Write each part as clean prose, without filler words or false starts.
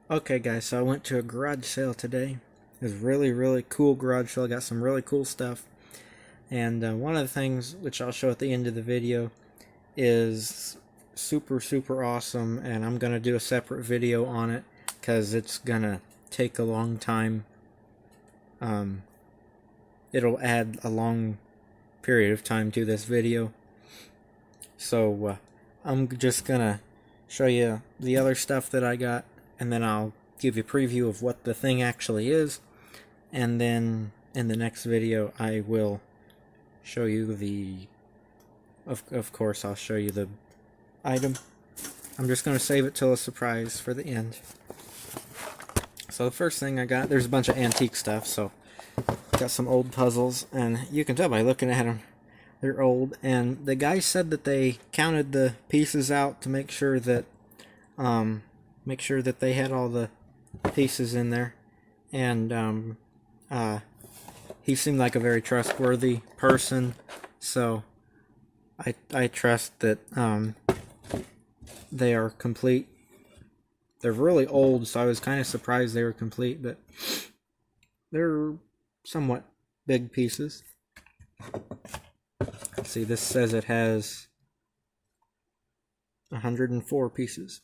Okay guys, so I went to a garage sale today. It was really cool garage sale. I got some really cool stuff. And one of the things, which I'll show at the end of the video, is super awesome. And I'm going to do a separate video on it because it's going to take a long time. Um, it'll add a long period of time to this video. So I'm just going to show you the other stuff that I got, and then I'll give you a preview of what the thing actually is, and then in the next video I will show you the of course I'll show you the item. I'm just going to save it till a surprise for the end. So the first thing I got, there's a bunch of antique stuff, so got some old puzzles, and you can tell by looking at them they're old, and the guy said that they counted the pieces out to make sure that they had all the pieces in there, and he seemed like a very trustworthy person, so I trust that they are complete. They're really old, so I was kind of surprised they were complete, but they're somewhat big pieces. Let's see, this says it has 104 pieces.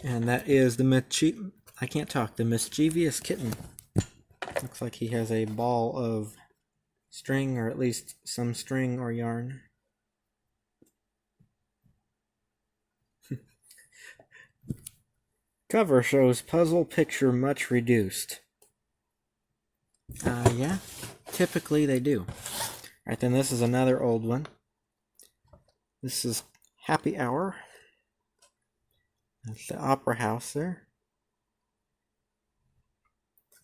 And that is the the mischievous kitten. Looks like he has a ball of string, or at least some string or yarn. Cover shows puzzle picture much reduced. Yeah, typically they do. Alright, then this is another old one. This is Happy Hour. That's the Opera House there.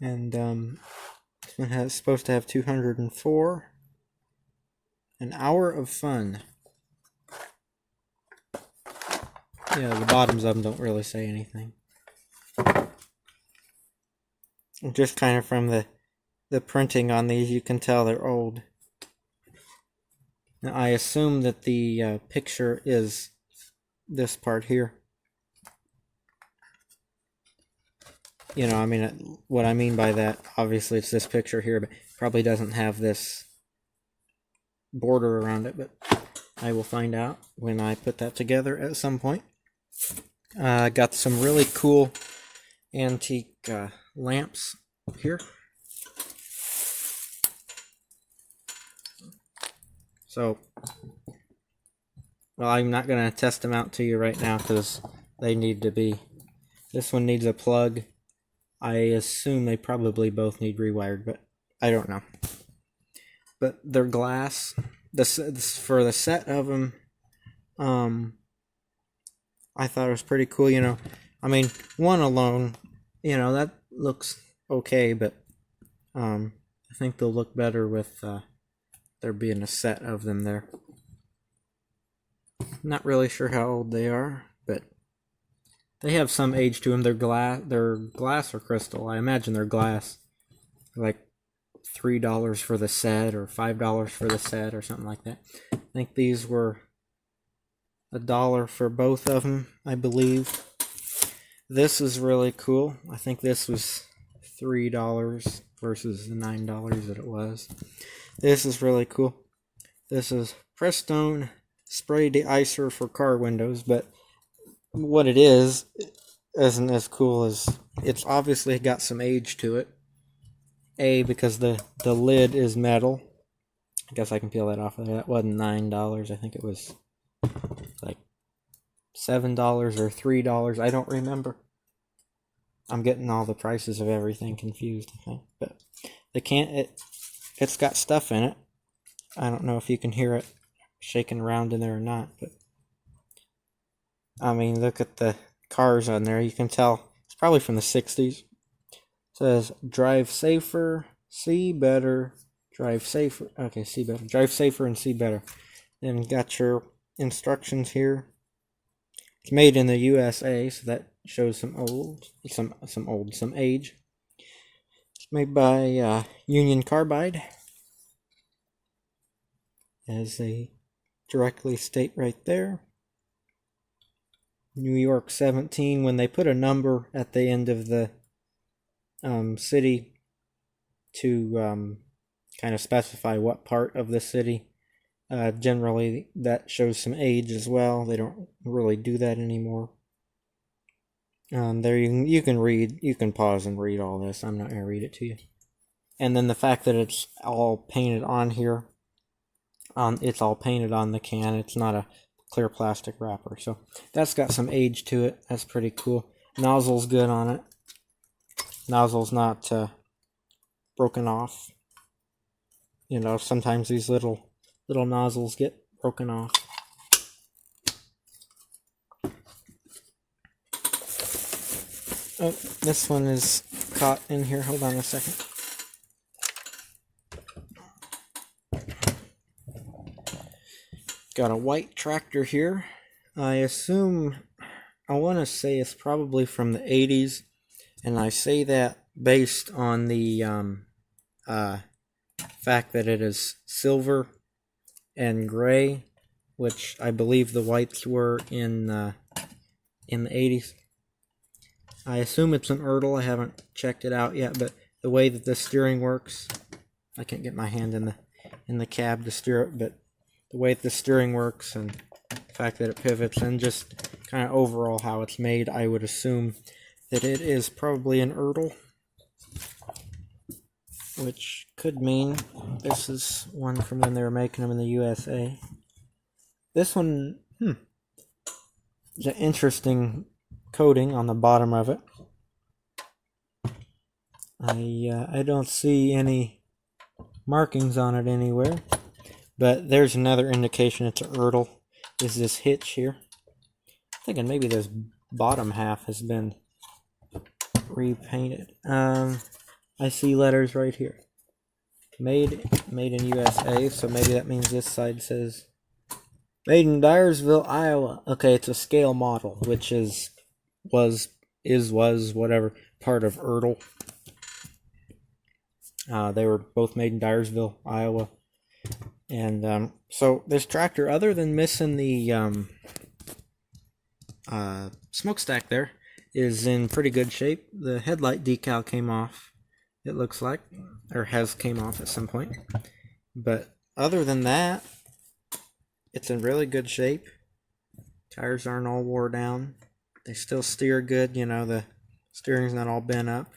And this one is supposed to have 204. An Hour of Fun. Yeah, the bottoms of them don't really say anything. Just kind of from the printing on these, you can tell they're old. Now, I assume that the picture is this part here. You know, I mean, what I mean by that, obviously it's this picture here, but probably doesn't have this border around it, but I will find out when I put that together at some point. I got some really cool antique lamps here. So, well, I'm not going to test them out to you right now because they need to be. This one needs a plug. I assume they probably both need rewired, but I don't know. But they're glass. For the set of them, I thought it was pretty cool. You know, I mean, one alone, you know, that looks okay, but I think they'll look better with there being a set of them there. Not really sure how old they are, but they have some age to them. They're glass or crystal. I imagine they're glass. Like $3 for the set, or $5 for the set, or something like that. I think these were $1 for both of them, I believe. This is really cool. I think this was $3 versus the $9 that it was. This is really cool. This is Prestone Spray Deicer for car windows, but what it is isn't as cool as it's obviously got some age to it. Because the lid is metal. I guess I can peel that off of there. That wasn't $9. I think it was like $7 or $3. I don't remember. I'm getting all the prices of everything confused, I think. But it's got stuff in it. I don't know if you can hear it shaking around in there or not, but I mean, look at the cars on there. You can tell it's probably from the 60s. It says drive safer, see better, drive safer. Okay, see better. Drive safer and see better. Then got your instructions here. It's made in the USA, so that shows some age. It's made by Union Carbide, as they directly state right there. New York 17, when they put a number at the end of the city to kind of specify what part of the city, generally that shows some age as well. They don't really do that anymore. There you can read, you can pause and read all this. I'm not going to read it to you. And then the fact that it's all painted on here, it's all painted on the can. It's not a clear plastic wrapper. So that's got some age to it. That's pretty cool. Nozzle's good on it. Nozzle's not broken off. You know, sometimes these little nozzles get broken off. Oh, this one is caught in here. Hold on a second. Got a white tractor here. I assume, I want to say it's probably from the 80s, and I say that based on the fact that it is silver and gray, which I believe the whites were in the 80s. I assume it's an Ertl. I haven't checked it out yet, but the way that the steering works, I can't get my hand in the cab to steer it, but the way that the steering works and the fact that it pivots and just kind of overall how it's made, I would assume that it is probably an Ertl, which could mean this is one from when they were making them in the USA. This one, is an interesting coating on the bottom of it. I don't see any markings on it anywhere, but there's another indication it's an Ertl. Is this hitch here? I'm thinking maybe this bottom half has been repainted. I see letters right here. Made in USA, so maybe that means this side says made in Dyersville, Iowa. Okay, it's a scale model, which was whatever part of Ertl. They were both made in Dyersville, Iowa. And so this tractor, other than missing the smokestack there, is in pretty good shape. The headlight decal came off, it looks like, or has came off at some point. But other than that, it's in really good shape. Tires aren't all wore down. They still steer good, you know, the steering's not all bent up.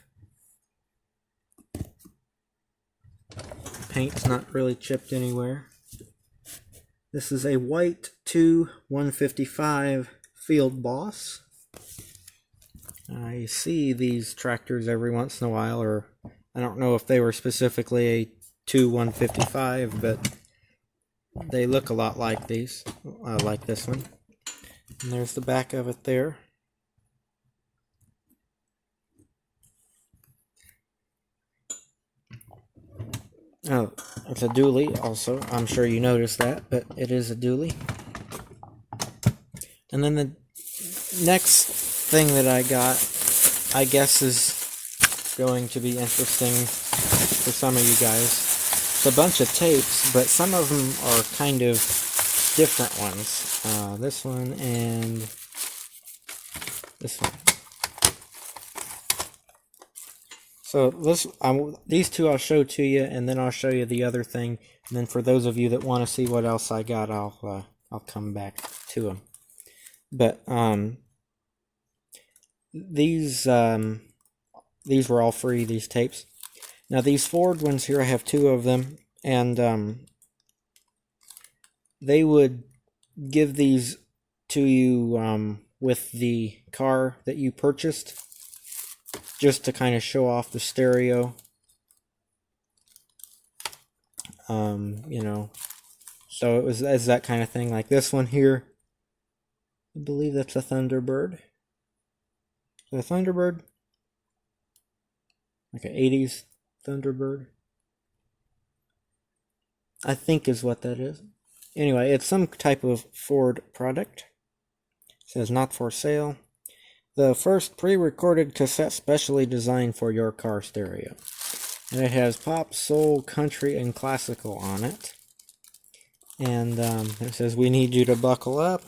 Paint's not really chipped anywhere. This is a white 155 Field Boss. I see these tractors every once in a while, or I don't know if they were specifically a 155, but they look a lot like these, like this one. And there's the back of it there. Oh, it's a dually also. I'm sure you noticed that, but it is a dually. And then the next thing that I got, I guess, is going to be interesting for some of you guys. It's a bunch of tapes, but some of them are kind of different ones. This one and this one. So these two I'll show to you, and then I'll show you the other thing. And then for those of you that want to see what else I got, I'll come back to them. But these were all free, these tapes. Now these Ford ones here, I have two of them, and they would give these to you with the car that you purchased, just to kind of show off the stereo. You know, so it was as that kind of thing. Like this one here, I believe that's a Thunderbird. The Thunderbird, like an 80s Thunderbird, I think is what that is. Anyway, it's some type of Ford product. It says not for sale. The first pre-recorded cassette specially designed for your car stereo. And it has pop, soul, country, and classical on it. And it says, we need you to buckle up.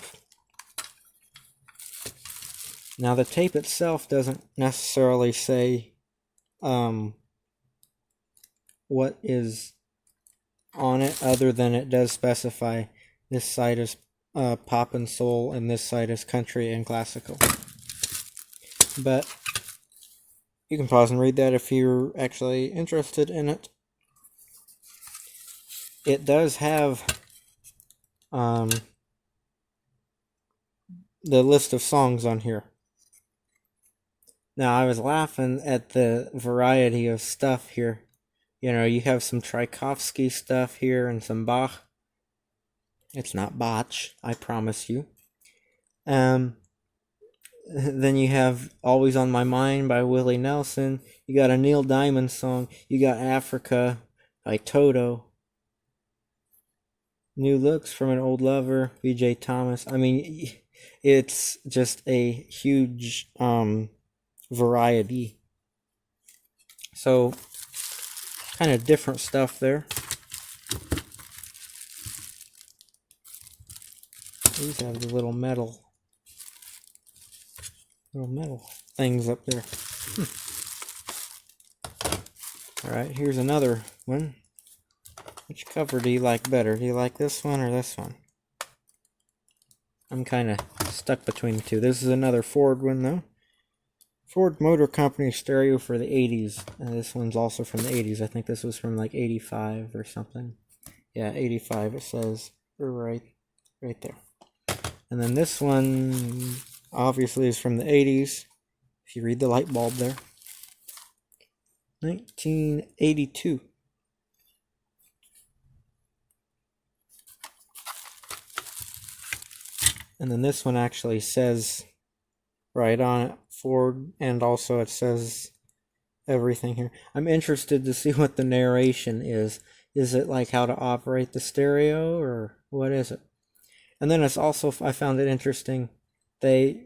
Now the tape itself doesn't necessarily say what is on it, other than it does specify this side is pop and soul and this side is country and classical. But you can pause and read that if you're actually interested in it. It does have the list of songs on here. Now, I was laughing at the variety of stuff here. You know, you have some Tchaikovsky stuff here and some Bach. It's not Bach, I promise you. Then you have Always on My Mind by Willie Nelson. You got a Neil Diamond song. You got Africa by Toto. New Looks from an Old Lover, B.J. Thomas. I mean, it's just a huge variety. So, kind of different stuff there. These have the little metal things up there. Alright, here's another one. Which cover do you like better? Do you like this one or this one? I'm kind of stuck between the two. This is another Ford one, though. Ford Motor Company stereo for the 80s. And this one's also from the 80s. I think this was from like 85 or something. Yeah, 85 it says. Right there. And then this one obviously is from the 80s. If you read the light bulb there. 1982. And then this one actually says right on it, Ford, and also it says everything here. I'm interested to see what the narration is. Is it like how to operate the stereo, or what is it? And then it's also, I found it interesting, they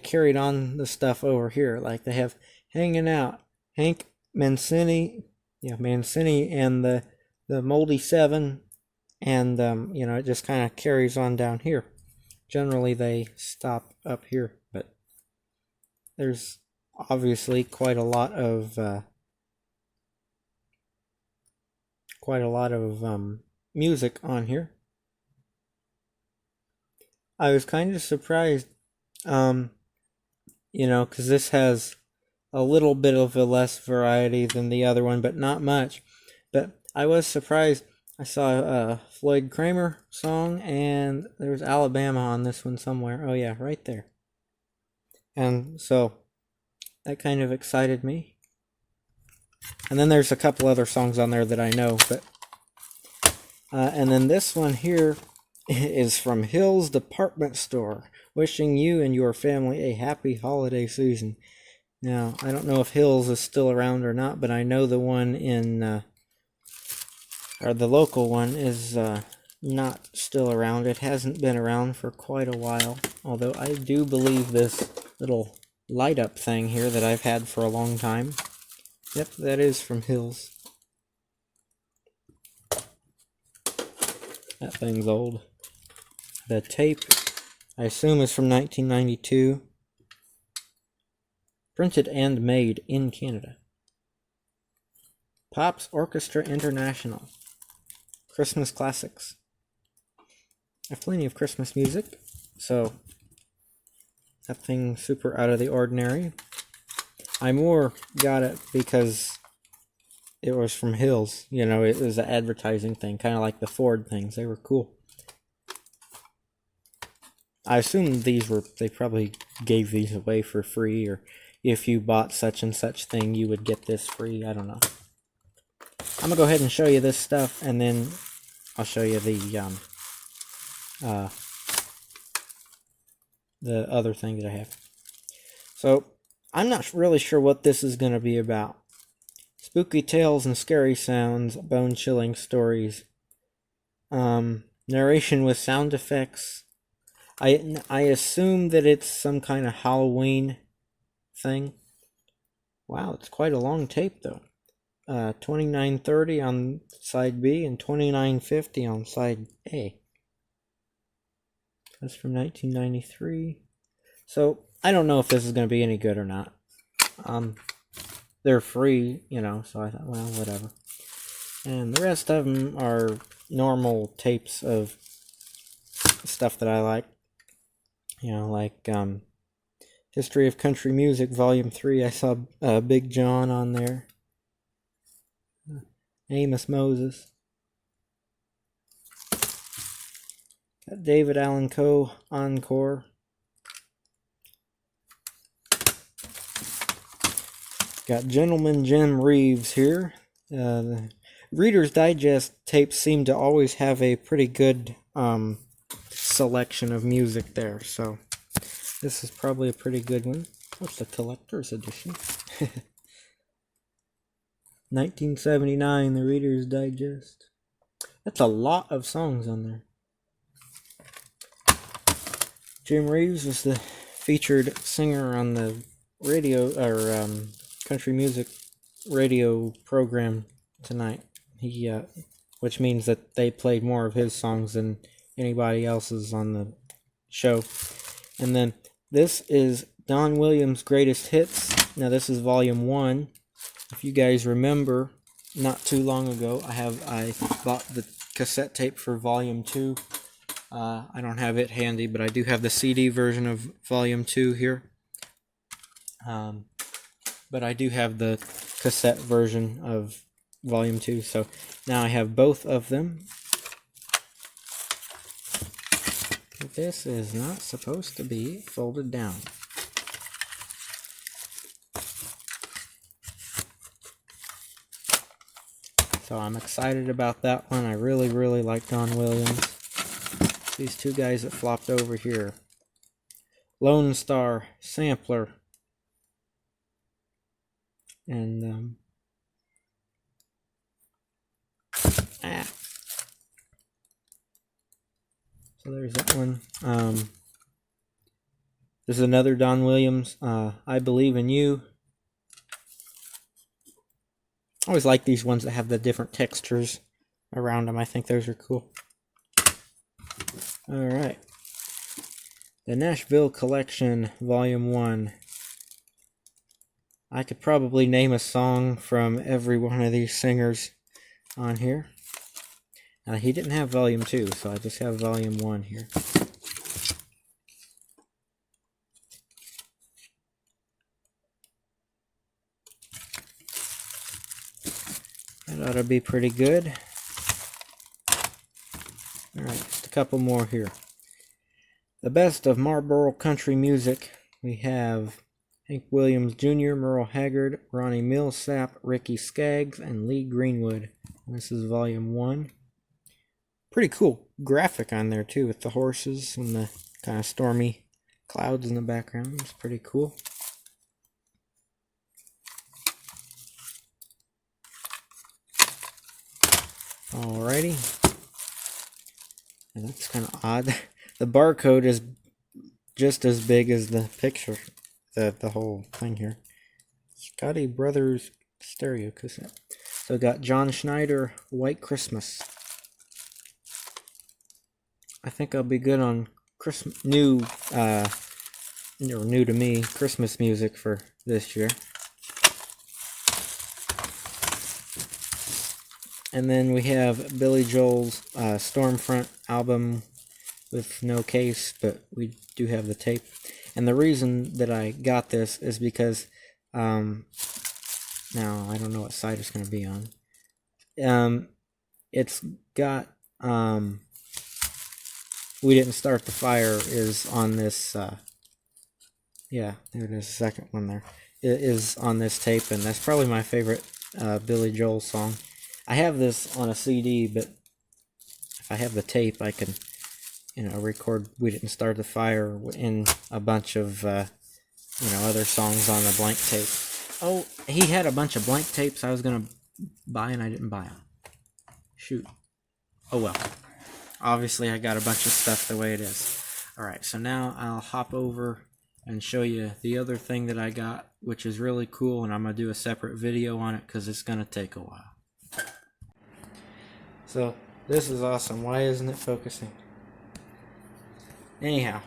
carried on the stuff over here. Like they have Hanging Out, Hank Mancini and the Moldy Seven, and it just kind of carries on down here. Generally, they stop up here, but there's obviously quite a lot of music on here. I was kind of surprised, because this has a little bit of a less variety than the other one, but not much. But I was surprised. I saw a Floyd Kramer song, and there's Alabama on this one somewhere. Oh yeah, right there. And so that kind of excited me. And then there's a couple other songs on there that I know, but and then this one here is from Hills Department Store, wishing you and your family a happy holiday season. Now, I don't know if Hills is still around or not, but I know the one or the local one is not still around. It hasn't been around for quite a while, although I do believe this little light up thing here that I've had for a long time. Yep, that is from Hills. That thing's old. The tape, I assume, is from 1992. Printed and made in Canada. Pops Orchestra International. Christmas classics. I have plenty of Christmas music, so nothing super out of the ordinary. I more got it because it was from Hills. It was an advertising thing, kind of like the Ford things. They were cool. I assume they probably gave these away for free, or if you bought such and such thing, you would get this free. I don't know. I'm gonna go ahead and show you this stuff, and then I'll show you the other thing that I have. So, I'm not really sure what this is gonna be about. Spooky tales and scary sounds, bone-chilling stories. Narration with sound effects. I assume that it's some kind of Halloween thing. Wow, it's quite a long tape though. 2930 on side B and 2950 on side A. That's from 1993. So I don't know if this is going to be any good or not. They're free, so I thought, well, whatever. And the rest of them are normal tapes of stuff that I like. Like History of Country Music, Volume 3. I saw Big John on there. Amos Moses. Got David Allan Coe, Encore. Got Gentleman Jim Reeves here. The Reader's Digest tapes seem to always have a pretty good selection of music there, so this is probably a pretty good one. What's the collector's edition? 1979, the Reader's Digest. That's a lot of songs on there. Jim Reeves was the featured singer on the radio, or country music radio program tonight. He, which means that they played more of his songs than anybody else's on the show. And then this is Don Williams' Greatest Hits. Now this is Volume 1. If you guys remember, not too long ago, I bought the cassette tape for Volume 2. I don't have it handy, but I do have the CD version of Volume 2 here. But I do have the cassette version of Volume 2, so now I have both of them. This is not supposed to be folded down. So I'm excited about that one. I really, really like Don Williams. These two guys that flopped over here. Lone Star Sampler. And so there's that one. This is another Don Williams, I Believe in You. I always like these ones that have the different textures around them. I think those are cool. Alright. The Nashville Collection, Volume 1. I could probably name a song from every one of these singers on here. He didn't have Volume 2, so I just have Volume 1 here. That ought to be pretty good. Alright, just a couple more here. The Best of Marlboro Country Music. We have Hank Williams Jr., Merle Haggard, Ronnie Milsap, Ricky Skaggs, and Lee Greenwood. And this is Volume 1. Pretty cool graphic on there too, with the horses and the kind of stormy clouds in the background. It's pretty cool. Alrighty. And that's kind of odd. The barcode is just as big as the picture, the whole thing here. Scotty Brothers stereo cassette. So we got John Schneider, White Christmas. I think I'll be good on Christmas, new to me, Christmas music for this year. And then we have Billy Joel's Stormfront album with no case, but we do have the tape. And the reason that I got this is because, now I don't know what side it's going to be on. It's got, We Didn't Start the Fire is on this, yeah, there it is, the second one there. It is on this tape, and that's probably my favorite Billy Joel song. I have this on a CD, but if I have the tape, I can, record We Didn't Start the Fire in a bunch of, other songs on the blank tape. Oh, he had a bunch of blank tapes I was going to buy, and I didn't buy them. Shoot. Oh well. Obviously, I got a bunch of stuff the way it is. Alright, so now I'll hop over and show you the other thing that I got, which is really cool, and I'm going to do a separate video on it because it's going to take a while. So, this is awesome. Why isn't it focusing? Anyhow,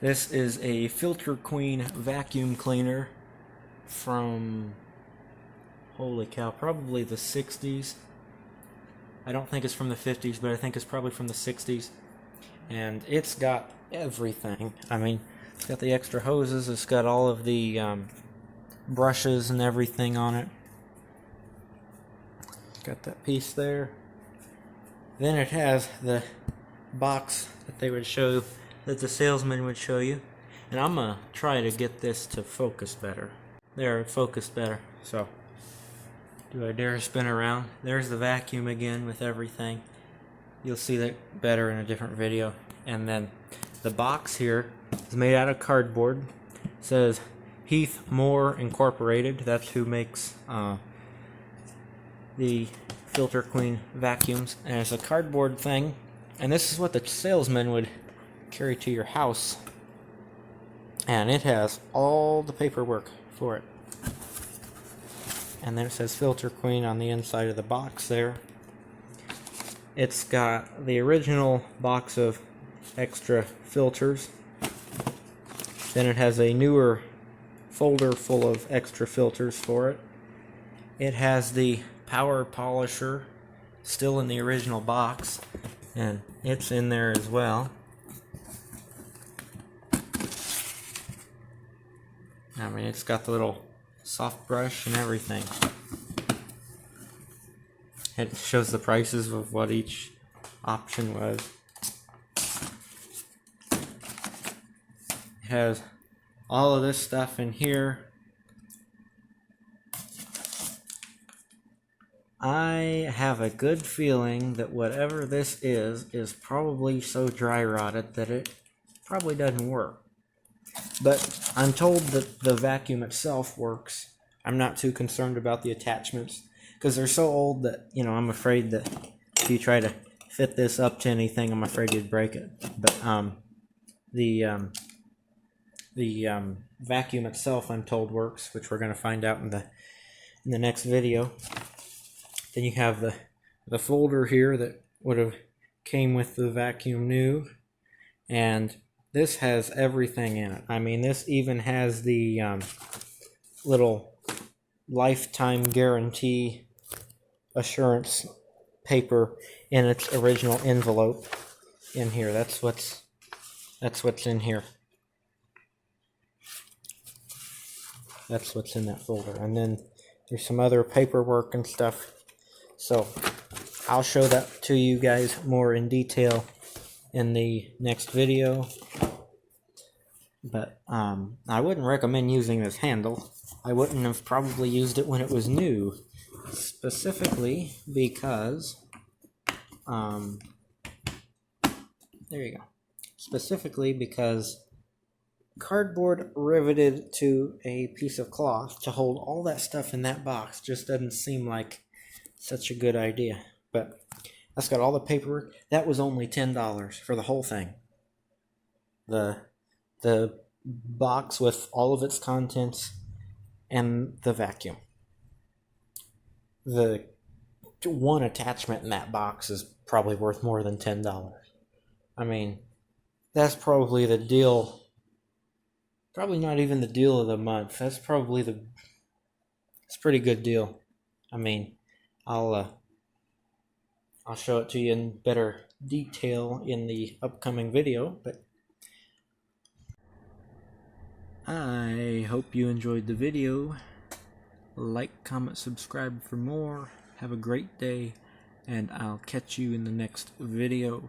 This is a Filter Queen vacuum cleaner from, holy cow, probably the 60s. I don't think it's from the 50s, but I think it's probably from the 60s. And it's got everything. I mean, it's got the extra hoses, it's got all of the brushes and everything on it. Got that piece there. Then it has the box that they would show, that the salesman would show you. And I'm gonna try to get this to focus better. There, it focused better. So, do I dare spin around? There's the vacuum again with everything. You'll see that better in a different video. And then the box here is made out of cardboard. It says Heath Moore Incorporated. That's who makes the Filter Queen vacuums. And it's a cardboard thing. And this is what the salesman would carry to your house. And it has all the paperwork for it. And then it says Filter Queen on the inside of the box there. It's got the original box of extra filters. Then it has a newer folder full of extra filters for it. It has the power polisher still in the original box, and it's in there as well. I mean, it's got the little soft brush and everything. It shows the prices of what each option was. It has all of this stuff in here. I have a good feeling that whatever this is probably so dry rotted that it probably doesn't work. But I'm told that the vacuum itself works. I'm not too concerned about the attachments because they're so old that, you know, I'm afraid that if you try to fit this up to anything, I'm afraid you'd break it. But the vacuum itself, I'm told, works, which we're going to find out in the next video. Then you have the folder here that would have came with the vacuum new, and this has everything in it. I mean, this even has the little lifetime guarantee assurance paper in its original envelope in here. That's what's in here. That's what's in that folder. And then there's some other paperwork and stuff. So I'll show that to you guys more in detail in the next video. But I wouldn't recommend using this handle. I wouldn't have probably used it when it was new, specifically because there you go. Specifically because cardboard riveted to a piece of cloth to hold all that stuff in that box just doesn't seem like such a good idea. But that's got all the paperwork. That was only $10 for the whole thing. The box with all of its contents and the vacuum. The one attachment in that box is probably worth more than $10. I mean, that's probably the deal. Probably not even the deal of the month. That's probably it's a pretty good deal. I mean, I'll show it to you in better detail in the upcoming video, but I hope you enjoyed the video. Like, comment, subscribe for more. Have a great day, and I'll catch you in the next video.